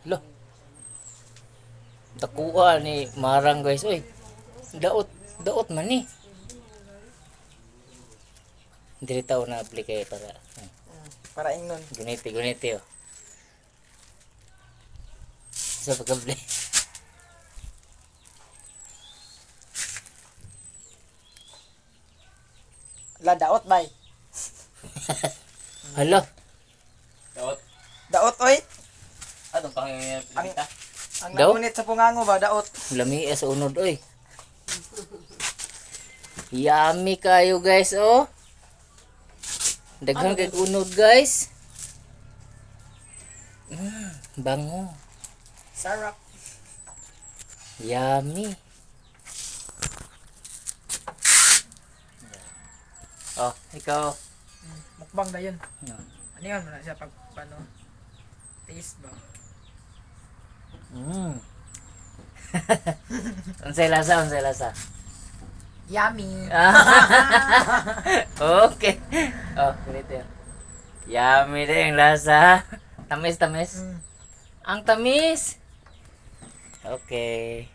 Lo, dakuha ni marang guys. Oy, daot, daot man ni. Diri tao na apply para Para ingnon. guniti guniti oh. Sa pagkabli. La daot bay. Hala, Daot. Daot oy. Atong pangingita. Ang Daot? nakunit sa pungango ba daot. lami sa unod oy. Yummy kayo guys oh. Daghang kay unod guys. Bango. Sarap. Yummy. Oh, ikaw. Mukbang na yun. No. Ano yun? Wala siya pag paano? Taste ba? Unsay lasa, unsay lasa. Yummy. Okay. Oh, ganito yun. Yummy din yung lasa. Tamis, tamis. Ang tamis. Okay.